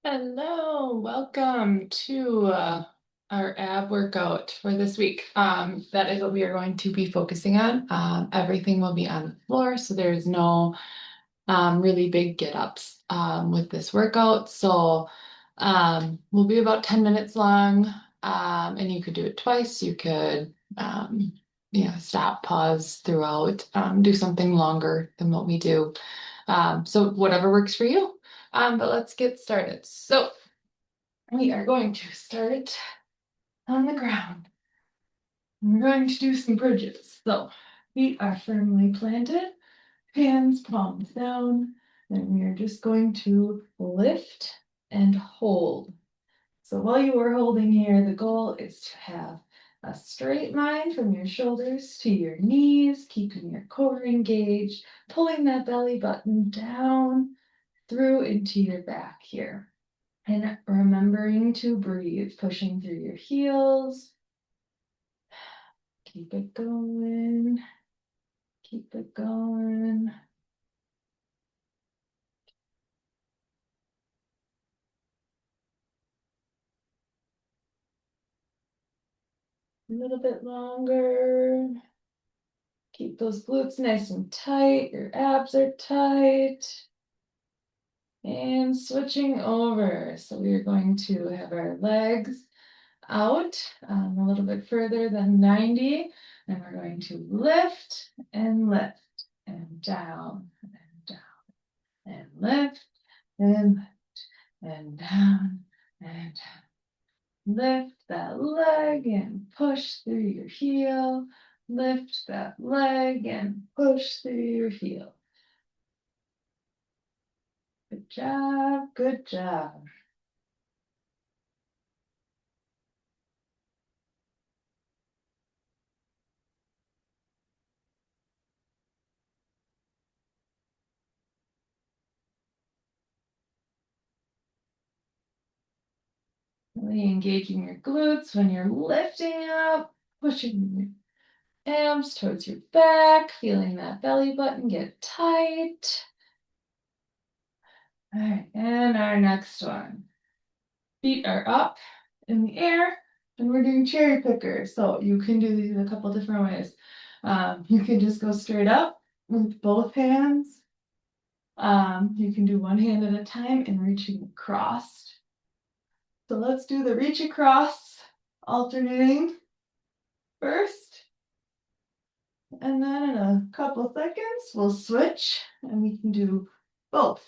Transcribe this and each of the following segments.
Hello, welcome to our ab workout for this week. That is what we are going to be focusing on. Everything will be on the floor, so there's no really big get-ups with this workout. So we'll be about 10 minutes long, and you could do it twice. You could stop, pause throughout, do something longer than what we do. So whatever works for you. But let's get started. So we are going to start on the ground. We're going to do some bridges. So feet are firmly planted, hands palms down, and we are just going to lift and hold. So while you are holding here, the goal is to have a straight line from your shoulders to your knees, keeping your core engaged, pulling that belly button down through into your back here. And remembering to breathe, pushing through your heels. Keep it going. Keep it going. A little bit longer. Keep those glutes nice and tight. Your abs are tight. And switching over. So we are going to have our legs out a little bit further than 90. And we're going to lift and lift and down and down and lift and lift and down and lift that leg and push through your heel. Lift that leg and push through your heel. Good job, good job. Really engaging your glutes when you're lifting up, pushing your abs towards your back, feeling that belly button get tight. All right, and our next one. Feet are up in the air, and we're doing cherry picker. So you can do these a couple different ways. You can just go straight up with both hands. You can do one hand at a time and reaching across. So let's do the reach across, alternating first. And then in a couple seconds, we'll switch and we can do both.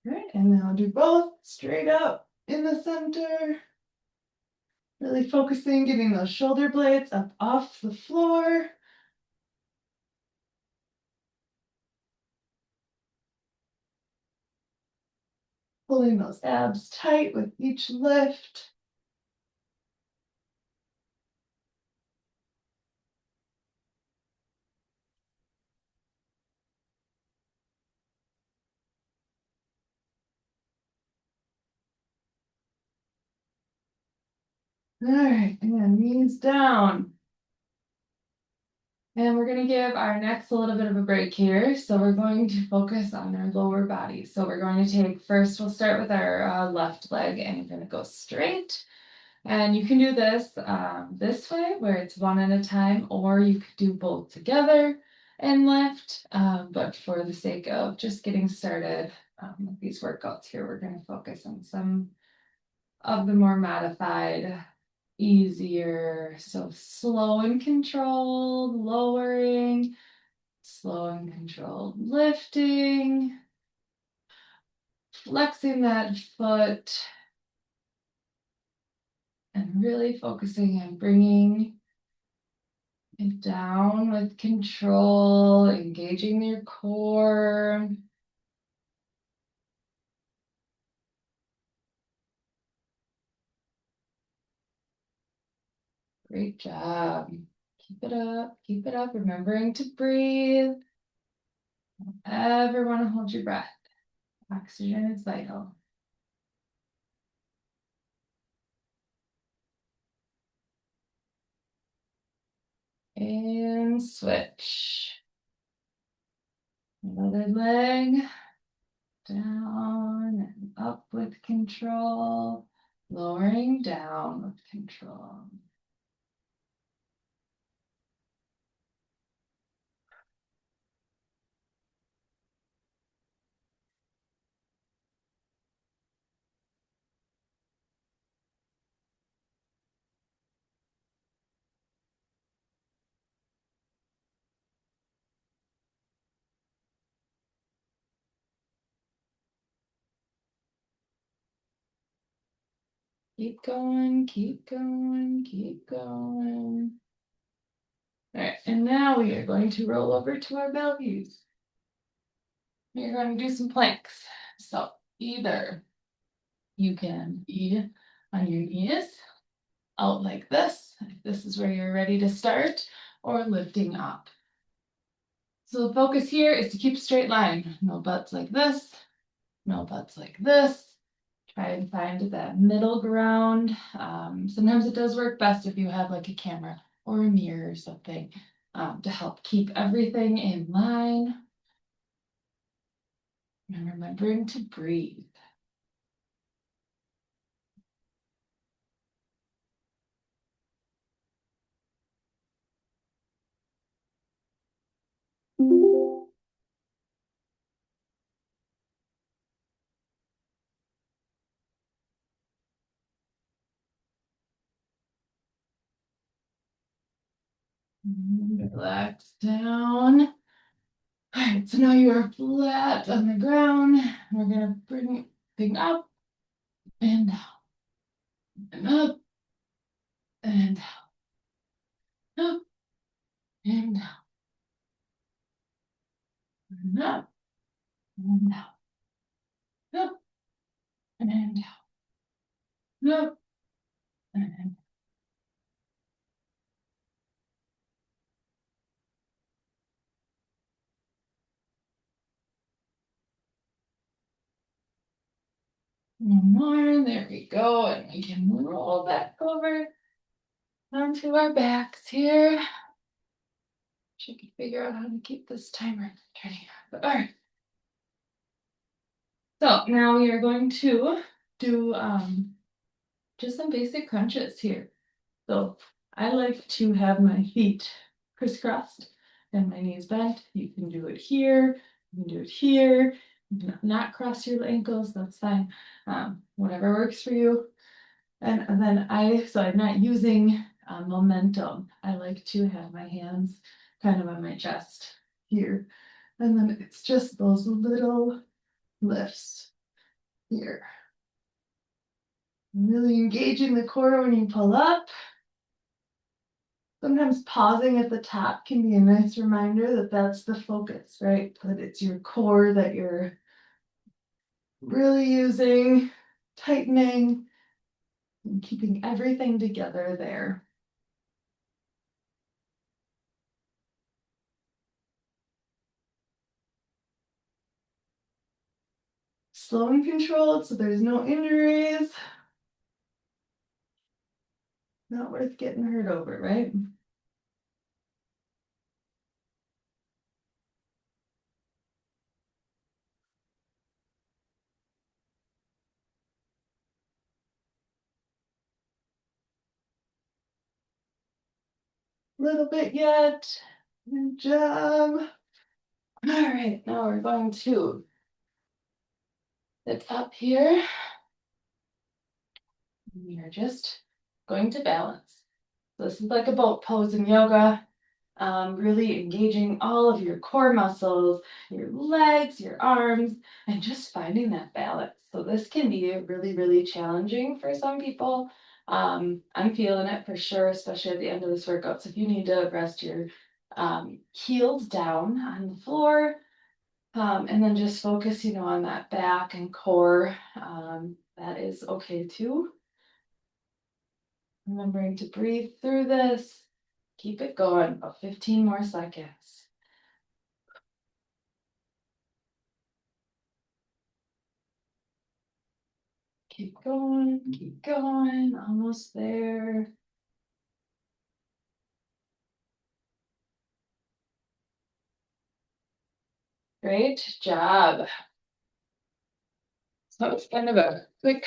All right, and then I'll do both straight up in the center. Really focusing, getting those shoulder blades up off the floor. Pulling those abs tight with each lift. All right, and knees down. And we're going to give our necks a little bit of a break here. So we're going to focus on our lower body. So we're going to take, first we'll start with our left leg and you're going to go straight. And you can do this this way where it's one at a time, or you could do both together and lift. But for the sake of just getting started with these workouts here, we're going to focus on some of the more modified, easier. So slow and controlled, lowering, slow and controlled, lifting, flexing that foot, and really focusing on bringing it down with control, engaging your core. Great job. Keep it up, keep it up. Remembering to breathe. Ever want to hold your breath. Oxygen is vital. And switch. Another leg. Down and up with control. Lowering down with control. Keep going, keep going, keep going. All right, and now we are going to roll over to our bellies. We're going to do some planks. So either you can be on your knees, out like this, if this is where you're ready to start, or lifting up. So the focus here is to keep a straight line. No butts like this, no butts like this. Try and find that middle ground. Sometimes it does work best if you have like a camera or a mirror or something to help keep everything in line. And remembering to breathe. Relax down. All right, so now you are flat on the ground. We're gonna bring thing up and down and up and down, up and down and up and down, up and down, up and one more. There we go, and we can roll back over onto our backs here. She could figure out how to keep this timer turning on. But all right. So now we are going to do just some basic crunches here. So I like to have my feet crisscrossed and my knees bent. You can do it here. You can do it here. You can not cross your ankles. That's fine. Whatever works for you. And then so I'm not using momentum. I like to have my hands kind of on my chest here. And then it's just those little lifts here. Really engaging the core when you pull up. Sometimes pausing at the top can be a nice reminder that that's the focus, right? That it's your core that you're really using, tightening, and keeping everything together there. Slow and controlled so there's no injuries. Not worth getting hurt over, right? Little bit yet. Good job. All right, now we're going to sit up here. We are just going to balance. So this is like a boat pose in yoga. Really engaging all of your core muscles, your legs, your arms, and just finding that balance. So this can be really, really challenging for some people. I'm feeling it for sure, especially at the end of this workout. So if you need to rest your heels down on the floor, and then just focus, on that back and core, that is okay too. Remembering to breathe through this. Keep it going, about 15 more seconds. Keep going, almost there. Great job. So that was kind of a quick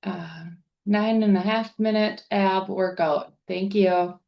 uh, 9.5 minute ab workout. Thank you.